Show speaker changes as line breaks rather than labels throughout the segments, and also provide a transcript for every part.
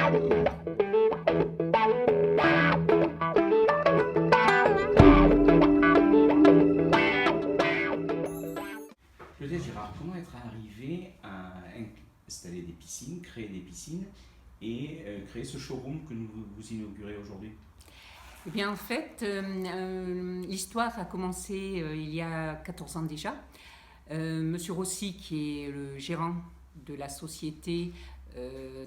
Peut-être Gérard, comment être arrivé à installer des piscines, créer des piscines et créer ce showroom que vous inaugurez aujourd'hui?
Eh bien, en fait, l'histoire a commencé il y a 14 ans déjà. Monsieur Rossi, qui est le gérant de la société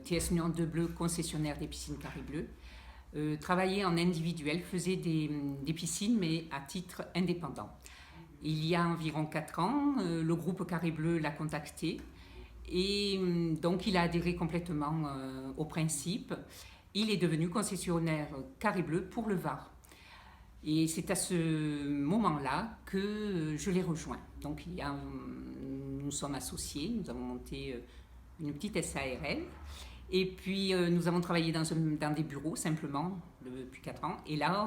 TS Nuance de Bleu, concessionnaire des piscines Carré Bleu, travaillait en individuel, faisait des piscines, mais à titre indépendant. Il y a environ 4 ans, le groupe Carré Bleu l'a contacté et donc il a adhéré complètement au principe. Il est devenu concessionnaire Carré Bleu pour le Var. Et c'est à ce moment-là que je l'ai rejoint. Donc nous sommes associés, nous avons monté une petite SARL. Et puis nous avons travaillé dans des bureaux simplement depuis 4 ans. Et là,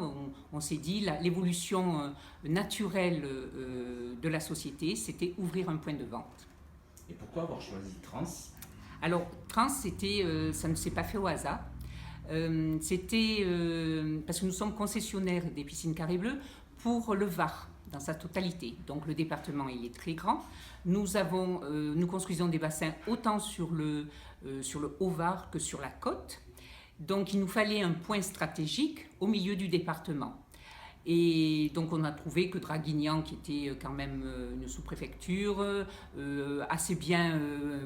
on s'est dit, l'évolution naturelle de la société, c'était ouvrir un point de vente.
Et pourquoi avoir choisi Trans?
Alors, Trans, ça ne s'est pas fait au hasard. C'était parce que nous sommes concessionnaires des piscines Carré Bleu pour le Var dans sa totalité. Donc le département il est très grand. Nous construisons des bassins autant sur le Haut-Var que sur la côte. Donc il nous fallait un point stratégique au milieu du département. Et donc on a trouvé que Draguignan, qui était quand même une sous-préfecture, assez bien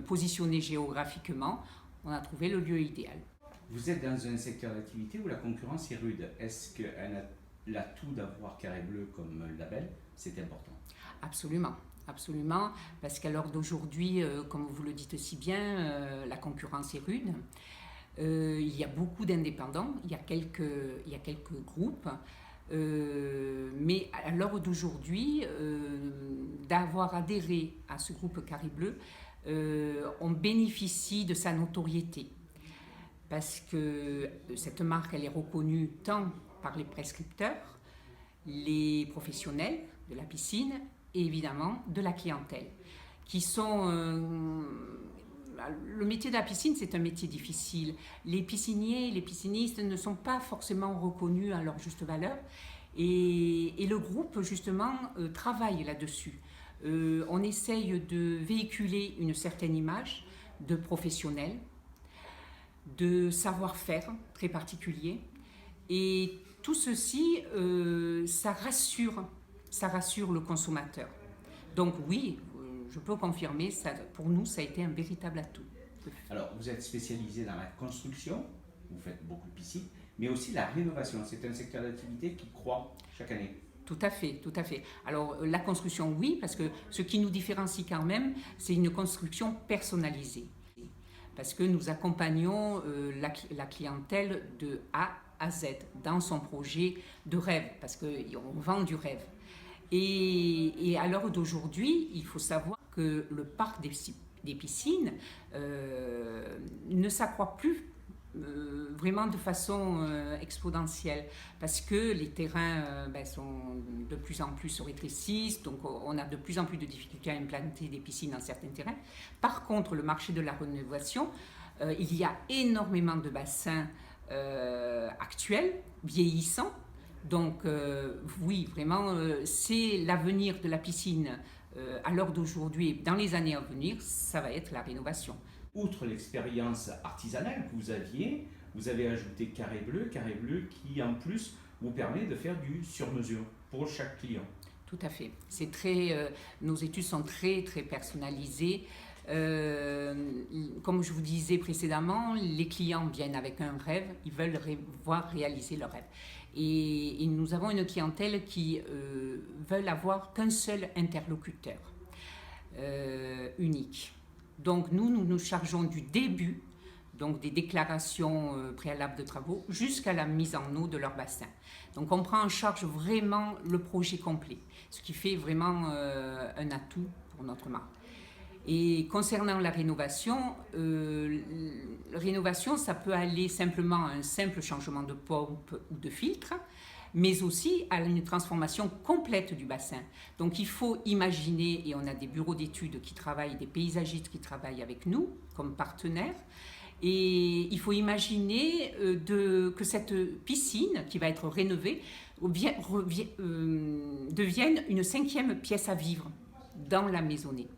positionnée géographiquement, on a trouvé le lieu idéal.
Vous êtes dans un secteur d'activité où la concurrence est rude. Est-ce que l'atout d'avoir Carré Bleu comme label, c'est important?
Absolument, absolument, parce qu'à l'heure d'aujourd'hui, comme vous le dites si bien, la concurrence est rude. Il y a beaucoup d'indépendants, il y a quelques groupes, mais à l'heure d'aujourd'hui, d'avoir adhéré à ce groupe Carré Bleu, on bénéficie de sa notoriété. Parce que cette marque, elle est reconnue tant par les prescripteurs, les professionnels de la piscine et évidemment de la clientèle, qui sont... le métier de la piscine, c'est un métier difficile. Les pisciniers, les piscinistes ne sont pas forcément reconnus à leur juste valeur et le groupe, justement, travaille là-dessus. On essaye de véhiculer une certaine image de professionnel, de savoir-faire très particulier. Et tout ceci, ça rassure le consommateur. Donc oui, je peux confirmer, pour nous, ça a été un véritable atout.
Alors, vous êtes spécialisé dans la construction, vous faites beaucoup de piscines, mais aussi la rénovation. C'est un secteur d'activité qui croît chaque année.
Tout à fait, tout à fait. Alors, la construction, oui, parce que ce qui nous différencie quand même, c'est une construction personnalisée. Parce que nous accompagnons la clientèle de A à Z dans son projet de rêve, parce qu'on vend du rêve. Et à l'heure d'aujourd'hui, il faut savoir que le parc des piscines ne s'accroît plus vraiment de façon exponentielle, parce que les terrains sont de plus en plus se rétrécissent, donc on a de plus en plus de difficultés à implanter des piscines dans certains terrains. Par contre, le marché de la rénovation, il y a énormément de bassins actuels, vieillissants. Donc oui, vraiment, c'est l'avenir de la piscine à l'heure d'aujourd'hui et dans les années à venir, ça va être la rénovation.
Outre l'expérience artisanale que vous aviez, vous avez ajouté Carré Bleu qui en plus vous permet de faire du sur-mesure pour chaque client.
Tout à fait. Nos études sont très très personnalisées. Comme je vous disais précédemment, les clients viennent avec un rêve, ils veulent voir réaliser leur rêve. Et nous avons une clientèle qui veut avoir qu'un seul interlocuteur unique. Donc nous nous chargeons du début, donc des déclarations préalables de travaux, jusqu'à la mise en eau de leur bassin. Donc on prend en charge vraiment le projet complet, ce qui fait vraiment un atout pour notre marque. Et concernant la rénovation, ça peut aller simplement à un simple changement de pompe ou de filtre, mais aussi à une transformation complète du bassin. Donc il faut imaginer, et on a des bureaux d'études qui travaillent, des paysagistes qui travaillent avec nous comme partenaires, Et il faut imaginer que cette piscine qui va être rénovée devienne une 5e pièce à vivre dans la maisonnée.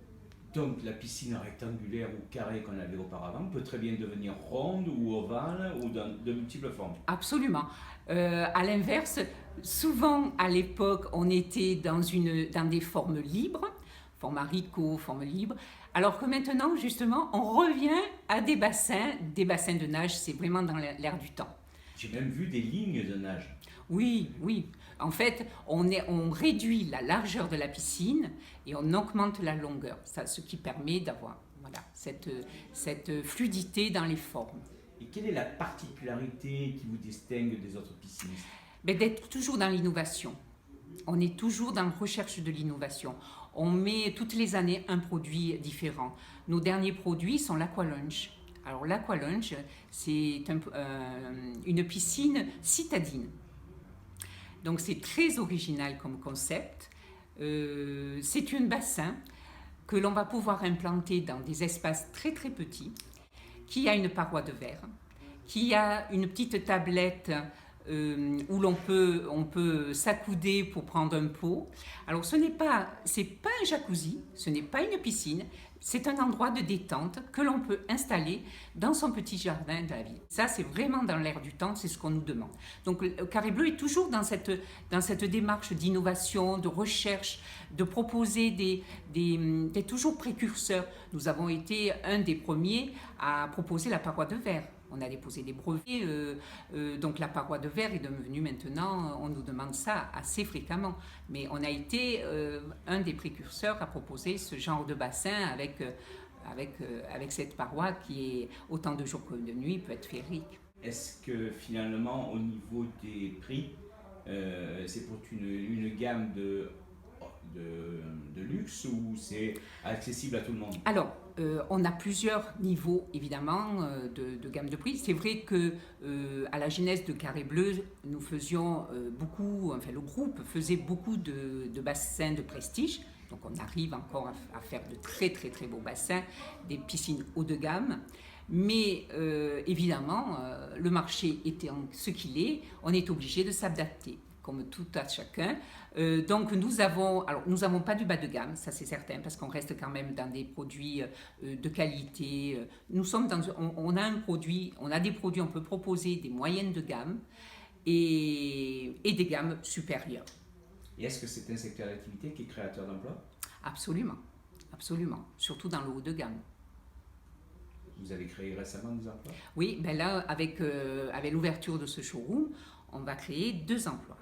Donc la piscine rectangulaire ou carrée qu'on avait auparavant peut très bien devenir ronde ou ovale ou de multiples formes.
Absolument. À l'inverse, souvent à l'époque, on était dans des formes libres, forme haricot, forme libre, alors que maintenant, justement, on revient à des bassins de nage, c'est vraiment dans l'air du temps.
J'ai même vu des lignes de nage.
Oui, oui. En fait, on réduit la largeur de la piscine et on augmente la longueur, ce qui permet d'avoir cette fluidité dans les formes.
Et quelle est la particularité qui vous distingue des autres piscinistes?
D'être toujours dans l'innovation. On est toujours dans la recherche de l'innovation. On met toutes les années un produit différent. Nos derniers produits sont l'Aqua-Lounge. Alors l'Aqua-Lounge, c'est une piscine citadine. Donc c'est très original comme concept. C'est un bassin que l'on va pouvoir implanter dans des espaces très très petits, qui a une paroi de verre, qui a une petite tablette où on peut s'accouder pour prendre un pot. Alors c'est pas un jacuzzi, ce n'est pas une piscine, c'est un endroit de détente que l'on peut installer dans son petit jardin de la ville. Ça, c'est vraiment dans l'air du temps, c'est ce qu'on nous demande. Donc le Carré Bleu est toujours dans cette démarche d'innovation, de recherche, de proposer des toujours précurseurs. Nous avons été un des premiers à proposer la paroi de verre. On a déposé des brevets, donc la paroi de verre est devenue maintenant, on nous demande ça assez fréquemment. Mais on a été un des précurseurs à proposer ce genre de bassin avec cette paroi qui est autant de jour que de nuit, peut être féerique.
Est-ce que finalement, au niveau des prix, c'est pour une gamme de luxe ou c'est accessible à tout le monde?
Alors, on a plusieurs niveaux évidemment de gamme de prix. C'est vrai que à la genèse de Carré Bleu, nous faisions le groupe faisait beaucoup de bassins de prestige. Donc on arrive encore à faire de très très très beaux bassins, des piscines haut de gamme. Mais évidemment, le marché étant ce qu'il est, on est obligé de s'adapter, comme tout à chacun. Donc nous avons pas du bas de gamme, ça c'est certain, parce qu'on reste quand même dans des produits de qualité. On a des produits, on peut proposer des moyennes de gamme et des gammes supérieures.
Et est-ce que c'est un secteur d'activité qui est créateur d'emplois?
Absolument, absolument, surtout dans le haut de gamme.
Vous avez créé récemment des emplois?
Oui, là, avec l'ouverture de ce showroom, on va créer 2 emplois.